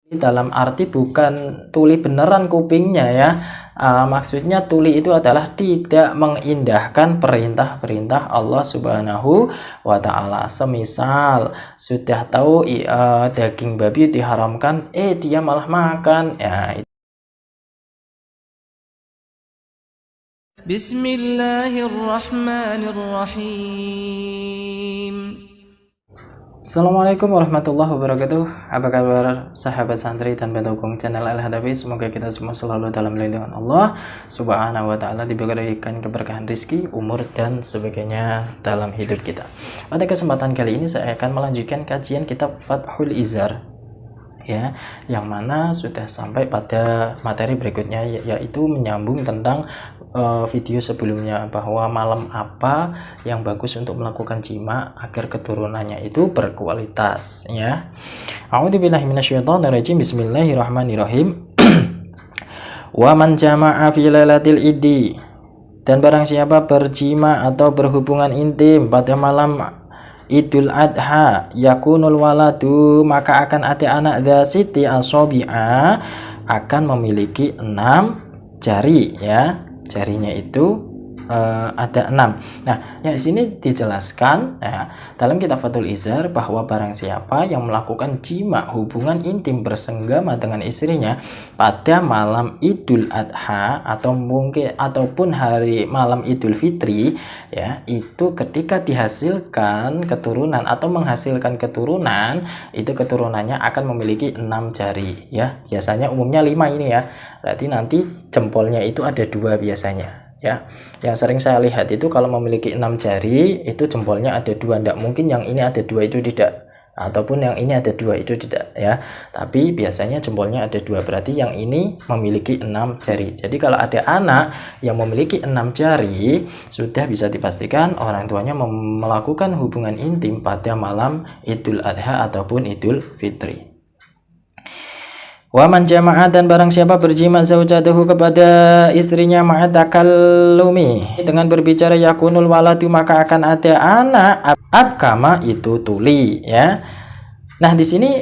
Dalam arti bukan tuli beneran kupingnya ya. Maksudnya tuli itu adalah tidak mengindahkan perintah-perintah Allah Subhanahu wa Ta'ala. Semisal sudah tahu daging babi diharamkan, dia malah makan ya. Bismillahirrahmanirrahim. Assalamualaikum warahmatullahi wabarakatuh. Apa kabar sahabat santri dan pendukung channel Al-Hadafi? Semoga kita semua selalu dalam lindungan Allah Subhanahu wa Ta'ala, diberikan keberkahan rizki, umur dan sebagainya dalam hidup kita. Pada kesempatan kali ini saya akan melanjutkan kajian kitab Fathul Izar ya, yang mana sudah sampai pada materi berikutnya, yaitu menyambung tentang video sebelumnya, bahwa malam apa yang bagus untuk melakukan jima agar keturunannya itu berkualitas ya. A'udzubillahi minasyaitonirrajim. Bismillahirrahmanirrahim. Wa man jama'a fi lailatil iddi, dan barang siapa berjima atau berhubungan intim pada malam Idul Adha, yakunul waladu, maka akan ada anak dzasiti asobi'a, akan memiliki 6 jari ya. Jarinya itu ada 6. Nah, yang di sini dijelaskan ya, dalam kitab Fathul Izar, bahwa barang siapa yang melakukan jima, hubungan intim bersenggama dengan istrinya pada malam Idul Adha ataupun hari malam Idul Fitri ya, itu ketika dihasilkan keturunan atau menghasilkan keturunan, itu keturunannya akan memiliki 6 jari ya. Biasanya umumnya 5 ini ya. Berarti nanti jempolnya itu ada 2 biasanya ya. Yang sering saya lihat itu kalau memiliki 6 jari itu jempolnya ada 2, tidak mungkin yang ini ada 2 itu tidak, ataupun yang ini ada 2 itu tidak ya. Tapi biasanya jempolnya ada 2, berarti yang ini memiliki 6 jari. Jadi kalau ada anak yang memiliki 6 jari, sudah bisa dipastikan orang tuanya melakukan hubungan intim pada malam Idul Adha ataupun Idul Fitri. Wa man jama'a, dan barang siapa berjima zaujatuhu kepada istrinya ma'atakallumi, dengan berbicara, yakunul waladu, maka akan ada anak abkama, itu tuli ya. Nah, di sini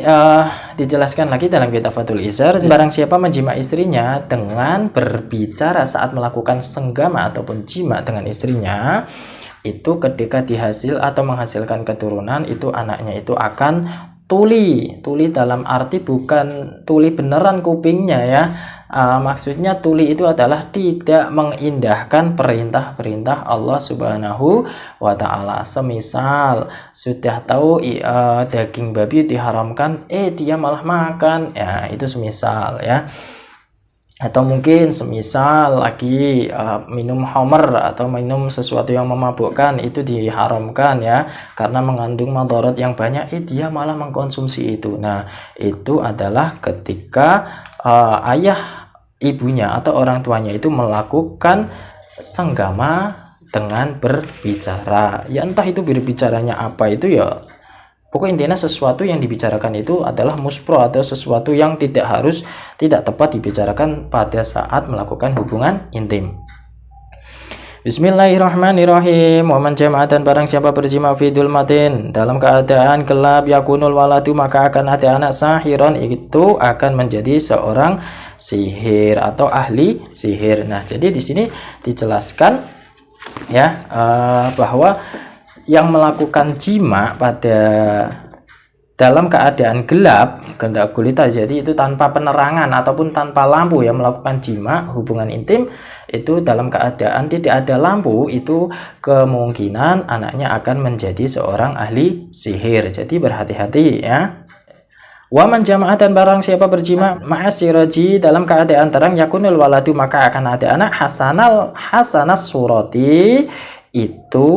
dijelaskan lagi dalam kitab Fathul Izar, barang siapa menjima istrinya dengan berbicara saat melakukan senggama ataupun jima dengan istrinya, itu ketika dihasil atau menghasilkan keturunan, itu anaknya itu akan tuli dalam arti bukan tuli beneran kupingnya ya. Maksudnya tuli itu adalah tidak mengindahkan perintah-perintah Allah Subhanahu wa Ta'ala. Semisal sudah tahu daging babi diharamkan, dia malah makan ya, itu semisal ya. Atau mungkin semisal lagi minum khamr atau minum sesuatu yang memabukkan, itu diharamkan ya, karena mengandung madarat yang banyak, dia malah mengkonsumsi itu. Nah, itu adalah ketika ayah ibunya atau orang tuanya itu melakukan senggama dengan berbicara ya, entah itu berbicaranya apa itu ya. Pokoknya intinya sesuatu yang dibicarakan itu adalah muspro, atau sesuatu yang tidak tepat dibicarakan pada saat melakukan hubungan intim. Bismillahirrahmanirrahim. Wa man jama'a, dan barang siapa berjima fi dzulmatin, dalam keadaan gelap, yakunul waladu, maka akan ada anak sahiron, itu akan menjadi seorang sihir atau ahli sihir. Nah, jadi di sini dijelaskan ya, bahwa yang melakukan jima pada dalam keadaan gelap gulita, jadi itu tanpa penerangan ataupun tanpa lampu ya, melakukan jima hubungan intim itu dalam keadaan tidak ada lampu, itu kemungkinan anaknya akan menjadi seorang ahli sihir. Jadi berhati-hati ya. Wa man jama'a, dan barang siapa berjima ma'asiraji, dalam keadaan terang, yakunul waladu, maka akan ada anak hasanas surati, itu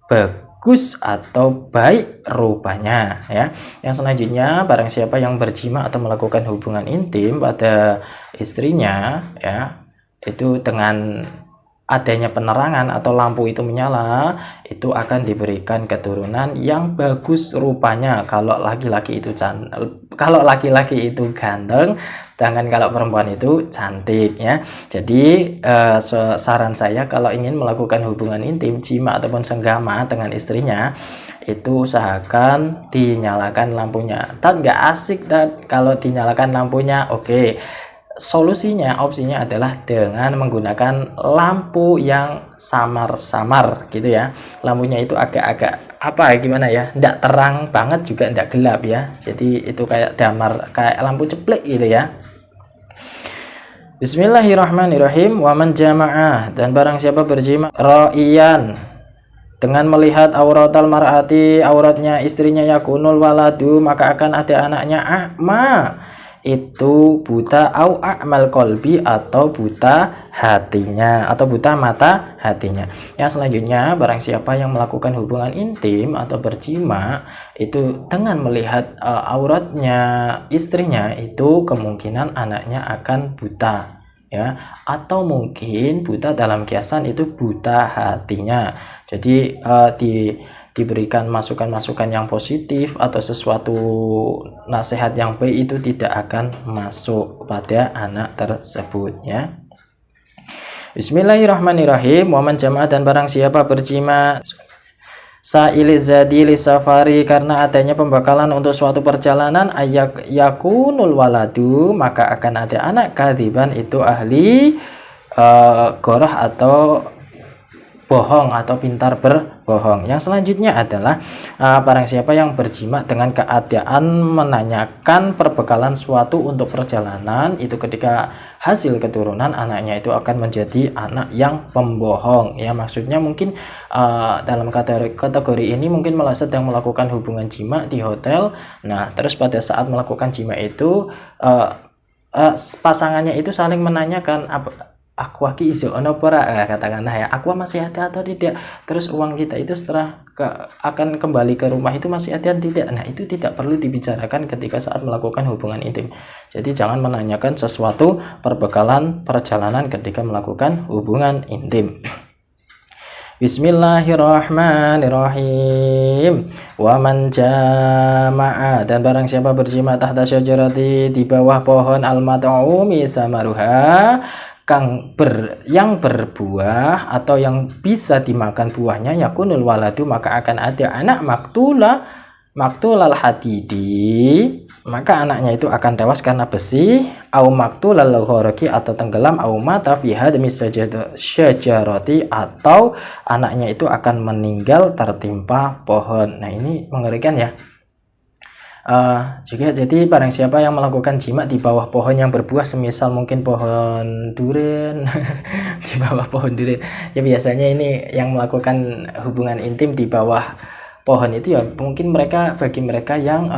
bagus atau baik rupanya ya. Yang selanjutnya, barang siapa yang berjima atau melakukan hubungan intim pada istrinya ya, itu dengan adanya penerangan atau lampu itu menyala, itu akan diberikan keturunan yang bagus rupanya. Kalau laki-laki itu kalau laki-laki itu ganteng, sedangkan kalau perempuan itu cantik ya. Jadi saran saya kalau ingin melakukan hubungan intim, jima ataupun senggama dengan istrinya, itu usahakan dinyalakan lampunya. Nggak asik kalau dinyalakan lampunya. Oke. Solusinya, opsinya adalah dengan menggunakan lampu yang samar-samar gitu ya. Lampunya itu agak-agak gimana ya, tidak terang banget juga tidak gelap ya. Jadi itu kayak damar, kayak lampu ceplek gitu ya. Bismillahirrahmanirrahim. Waman jama'ah, dan barang siapa berjima ra'iyan, dengan melihat auratal mar'ati, auratnya istrinya, yakunul waladu, maka akan ada anaknya, a'ma, itu buta, au a'mal kolbi, atau buta hatinya, atau buta mata hatinya. Yang selanjutnya, barang siapa yang melakukan hubungan intim atau berjima itu dengan melihat auratnya istrinya, itu kemungkinan anaknya akan buta ya, atau mungkin buta dalam kiasan itu buta hatinya. Jadi diberikan masukan-masukan yang positif atau sesuatu nasihat yang baik itu tidak akan masuk pada anak tersebut ya. Bismillahirrahmanirrahim. Waman jamaah, dan barang siapa berjima sa'ili zadili safari, karena adanya pembekalan untuk suatu perjalanan, ayak yakunul waladu, maka akan ada anak, kadiban itu ahli goroh atau bohong atau pintar berbohong. Yang selanjutnya adalah barang siapa yang berjima dengan keadaan menanyakan perbekalan suatu untuk perjalanan, itu ketika hasil keturunan anaknya itu akan menjadi anak yang pembohong ya. Maksudnya mungkin dalam kategori ini mungkin sedang melakukan hubungan jima di hotel. Nah, terus pada saat melakukan jima itu pasangannya itu saling menanyakan, aku iso ono pora, katakanlah ya, aku masih ada atau tidak, terus uang kita itu setelah akan kembali ke rumah itu masih ada atau tidak. Nah, itu tidak perlu dibicarakan ketika saat melakukan hubungan intim. Jadi jangan menanyakan sesuatu perbekalan perjalanan ketika melakukan hubungan intim. Bismillahirrahmanirrahim. Waman jama'a, dan barang siapa berjima tahta syajarati, di bawah pohon, al-mat'umi samaruha, yang berbuah atau yang bisa dimakan buahnya, yakunul waladu, maka akan ada anak, maktulal hadidi, maka anaknya itu akan tewas karena besi, au maktulal ghoroki, atau tenggelam, au mata fi hadmi syajarati, atau anaknya itu akan meninggal tertimpa pohon. Nah, ini mengerikan ya. Juga jadi barang siapa yang melakukan jima di bawah pohon yang berbuah, semisal mungkin pohon durian di bawah pohon durian ya, biasanya ini yang melakukan hubungan intim di bawah pohon itu ya mungkin bagi mereka yang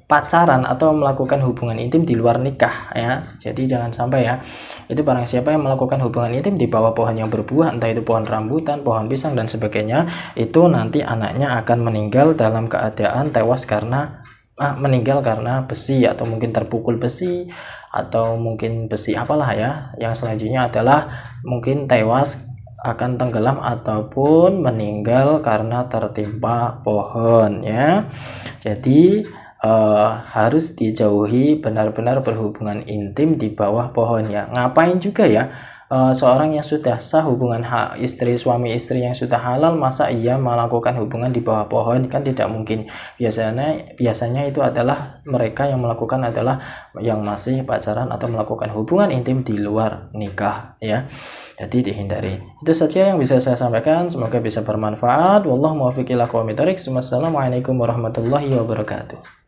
pacaran atau melakukan hubungan intim di luar nikah ya. Jadi jangan sampai ya, itu barang siapa yang melakukan hubungan intim di bawah pohon yang berbuah, entah itu pohon rambutan, pohon pisang dan sebagainya, itu nanti anaknya akan meninggal dalam keadaan tewas karena meninggal karena besi, atau mungkin terpukul besi, atau mungkin besi apalah ya. Yang selanjutnya adalah mungkin tewas, akan tenggelam, ataupun meninggal karena tertimpa pohon ya. Jadi harus dijauhi benar-benar berhubungan intim di bawah pohon ya. Ngapain juga ya, seorang yang sudah sah hubungan suami istri yang sudah halal, masa ia melakukan hubungan di bawah pohon? Kan tidak mungkin. Biasanya itu adalah mereka yang melakukan adalah yang masih pacaran atau melakukan hubungan intim di luar nikah ya. Jadi dihindari. Itu saja yang bisa saya sampaikan, semoga bisa bermanfaat. Wallahu muwaffiq ila aqwamit thoriq. Wassalamualaikum warahmatullahi wabarakatuh.